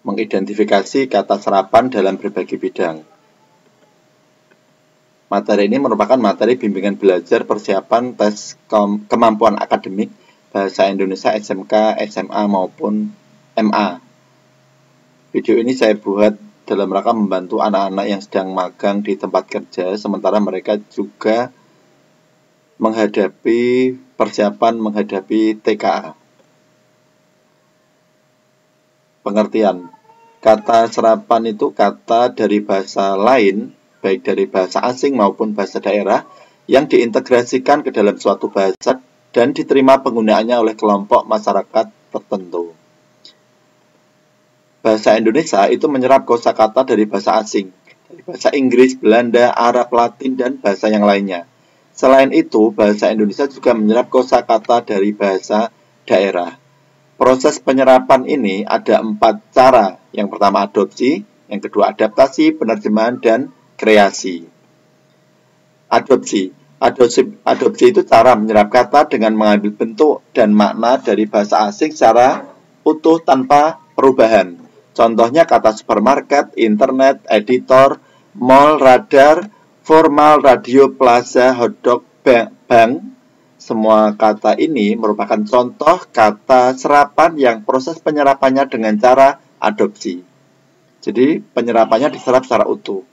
mengidentifikasi kata serapan dalam berbagai bidang. Materi ini merupakan materi bimbingan belajar persiapan tes kemampuan akademik Bahasa Indonesia SMK, SMA maupun MA. Video ini saya buat dalam rangka membantu anak-anak yang sedang magang di tempat kerja, sementara mereka juga menghadapi menghadapi TKA. Pengertian. Kata serapan itu kata dari bahasa lain, baik dari bahasa asing maupun bahasa daerah, yang diintegrasikan ke dalam suatu bahasa dan diterima penggunaannya oleh kelompok masyarakat tertentu. Bahasa Indonesia itu menyerap kosakata dari bahasa asing, dari bahasa Inggris, Belanda, Arab, Latin, dan bahasa yang lainnya. Selain itu, bahasa Indonesia juga menyerap kosakata dari bahasa daerah. Proses penyerapan ini ada 4 cara. Yang pertama adopsi, yang kedua adaptasi, penerjemahan, dan kreasi. Adopsi itu cara menyerap kata dengan mengambil bentuk dan makna dari bahasa asing secara utuh tanpa perubahan. Contohnya kata supermarket, internet, editor, mall, radar, formal, radio, plaza, hotdog, bank. Semua kata ini merupakan contoh kata serapan yang proses penyerapannya dengan cara adopsi. Jadi penyerapannya diserap secara utuh.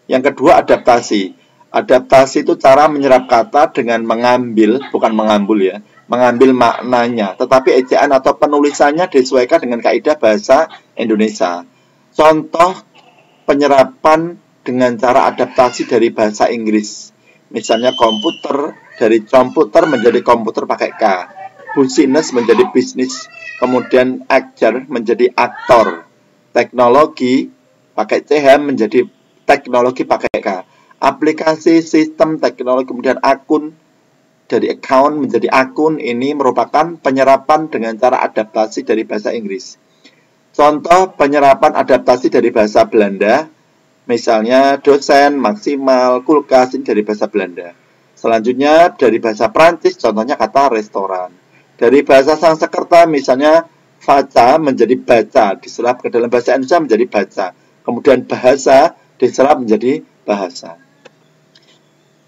Yang kedua adaptasi. Adaptasi itu cara menyerap kata dengan mengambil, bukan mengambil ya, mengambil maknanya, tetapi ejaan atau penulisannya disesuaikan dengan kaidah bahasa Indonesia. Contoh penyerapan dengan cara adaptasi dari bahasa Inggris. Misalnya komputer, dari komputer menjadi komputer pakai K. Business menjadi bisnis. Kemudian actor menjadi aktor. Teknologi pakai CH menjadi teknologi pakai K. Aplikasi, sistem, teknologi, kemudian akun. Dari account menjadi akun. Ini merupakan penyerapan dengan cara adaptasi dari bahasa Inggris. Contoh penyerapan adaptasi dari bahasa Belanda. Misalnya dosen, maksimal, kulkas, ini dari bahasa Belanda. Selanjutnya dari bahasa Prancis, contohnya kata restoran. Dari bahasa Sanskerta, misalnya baca menjadi baca, diserap ke dalam bahasa Indonesia menjadi baca. Kemudian bahasa diserap menjadi bahasa.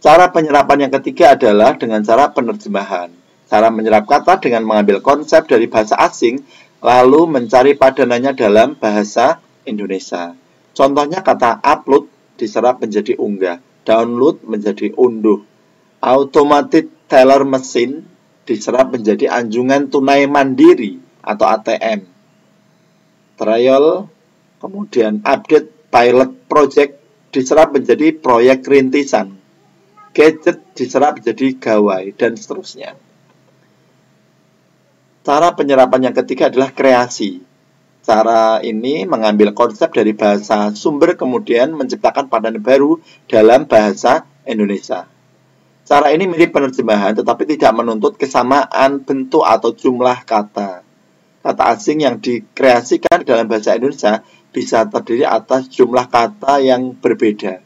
Cara penyerapan yang ketiga adalah dengan cara penerjemahan. Cara menyerap kata dengan mengambil konsep dari bahasa asing, lalu mencari padanannya dalam bahasa Indonesia. Contohnya kata upload diserap menjadi unggah, download menjadi unduh, automated teller mesin diserap menjadi anjungan tunai mandiri atau ATM, trial, kemudian update pilot project diserap menjadi proyek rintisan, gadget diserap menjadi gawai, dan seterusnya. Cara penyerapan yang ketiga adalah kreasi. Cara ini mengambil konsep dari bahasa sumber kemudian menciptakan padanan baru dalam bahasa Indonesia. Cara ini mirip penerjemahan tetapi tidak menuntut kesamaan bentuk atau jumlah kata. Kata asing yang dikreasikan dalam bahasa Indonesia bisa terdiri atas jumlah kata yang berbeda.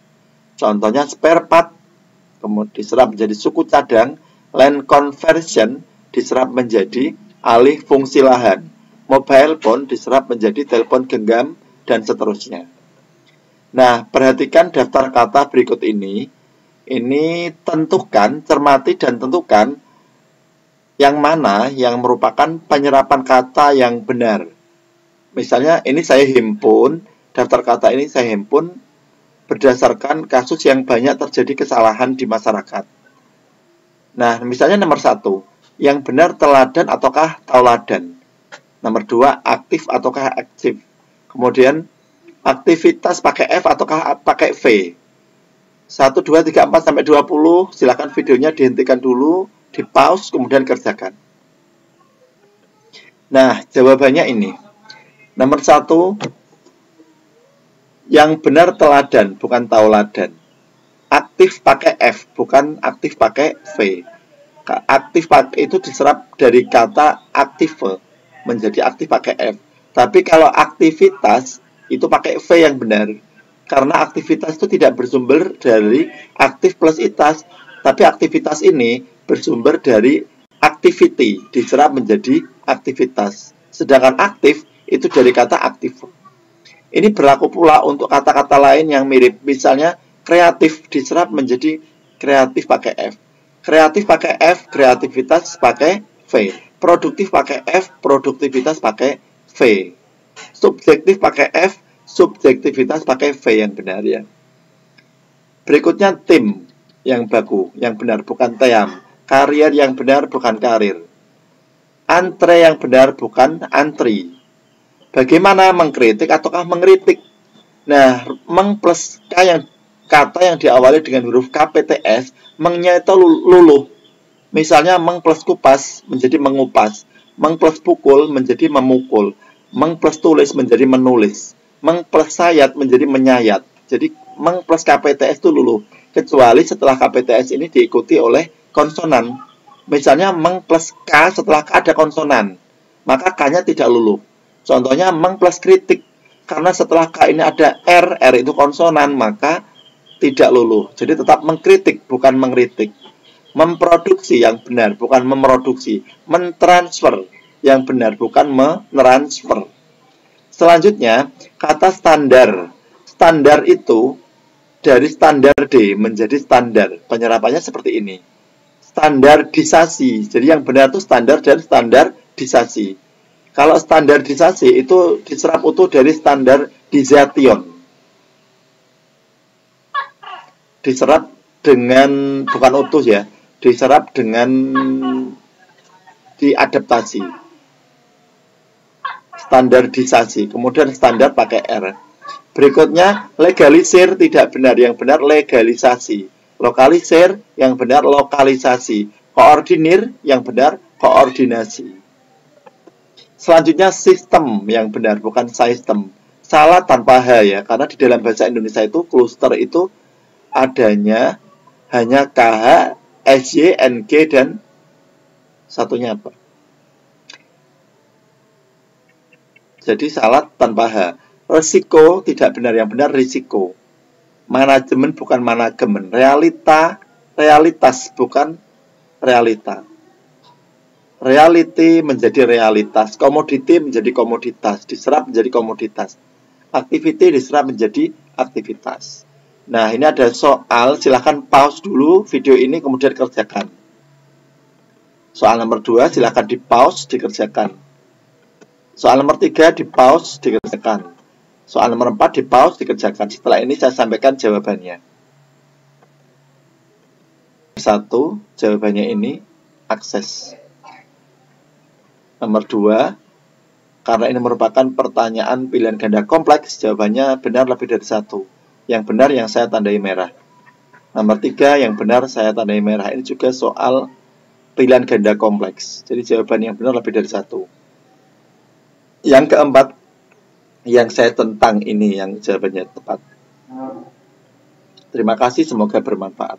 Contohnya spare part kemudian diserap menjadi suku cadang, land conversion diserap menjadi alih fungsi lahan. Mobile phone diserap menjadi telepon genggam, dan seterusnya. Nah, perhatikan daftar kata berikut ini. Ini tentukan, cermati dan tentukan yang mana yang merupakan penyerapan kata yang benar. Misalnya, ini saya himpun, daftar kata ini saya himpun berdasarkan kasus yang banyak terjadi kesalahan di masyarakat. Nah, misalnya nomor 1, yang benar teladan ataukah tauladan. Nomor 2, aktif ataukah aktif. Kemudian, aktivitas pakai F ataukah pakai V. 1, 2, 3, 4, sampai 20. Silakan videonya dihentikan dulu, di pause, kemudian kerjakan. Nah, jawabannya ini. Nomor 1, yang benar teladan, bukan tauladan. Aktif pakai F, bukan aktif pakai V. Aktif itu diserap dari kata aktive menjadi aktif pakai F. Tapi kalau aktivitas itu pakai V yang benar. Karena aktivitas itu tidak bersumber dari aktif plus itas, tapi aktivitas ini bersumber dari activity, diserap menjadi aktivitas. Sedangkan aktif itu dari kata aktif. Ini berlaku pula untuk kata-kata lain yang mirip. Misalnya kreatif diserap menjadi kreatif pakai F. Kreatif pakai F, kreativitas pakai V. Produktif pakai F, produktivitas pakai V. Subjektif pakai F, subjektivitas pakai V yang benar ya. Berikutnya tim yang baku, yang benar bukan team. Karier yang benar bukan karir. Antre yang benar bukan antri. Bagaimana mengkritik ataukah mengkritik? Nah, meng plus K yang kata yang diawali dengan huruf KPTS, mengnya itu luluh. Misalnya meng plus kupas menjadi mengupas, meng plus pukul menjadi memukul, meng plus tulis menjadi menulis, meng plus sayat menjadi menyayat. Jadi meng plus KPTS itu luluh, kecuali setelah KPTS ini diikuti oleh konsonan. Misalnya meng plus K setelah K ada konsonan, maka K-nya tidak luluh. Contohnya meng plus kritik, karena setelah K ini ada R, R itu konsonan, maka tidak luluh. Jadi tetap mengkritik, bukan mengkritik. Memproduksi yang benar, bukan memproduksi. Mentransfer yang benar, bukan mentransfer. Selanjutnya, kata standar. Standar itu dari standar D menjadi standar. Penyerapannya seperti ini. Standarisasi. Jadi yang benar itu standar dan standarisasi. Kalau standarisasi itu diserap utuh dari standardization. Diserap dengan, bukan utuh ya, diserap dengan diadaptasi. Standarisasi. Kemudian standar pakai R. Berikutnya, legalisir tidak benar. Yang benar legalisasi. Lokalisir yang benar lokalisasi. Koordinir yang benar koordinasi. Selanjutnya sistem yang benar, bukan sistem. Salah tanpa H ya, karena di dalam bahasa Indonesia itu cluster itu adanya hanya KH, SY, NG, dan satunya apa? Jadi salah tanpa H. Risiko tidak benar, yang benar risiko. Manajemen bukan manajemen. Realitas bukan realita. Reality menjadi realitas. Komoditi menjadi komoditas. Diserap menjadi komoditas. Activity diserap menjadi aktivitas. Nah, ini ada soal, silahkan pause dulu video ini kemudian kerjakan. Soal nomor 2 silahkan di pause, dikerjakan. Soal nomor 3 di pause, dikerjakan. Soal nomor 4 di pause, dikerjakan. Setelah ini saya sampaikan jawabannya. 1, jawabannya ini akses. Nomor 2, karena ini merupakan pertanyaan pilihan ganda kompleks, jawabannya benar lebih dari 1. Yang benar yang saya tandai merah. Nomor 3 yang benar saya tandai merah. Ini juga soal pilihan ganda kompleks. Jadi jawaban yang benar lebih dari 1. Yang keempat, yang saya tentang ini yang jawabannya tepat. Terima kasih, semoga bermanfaat.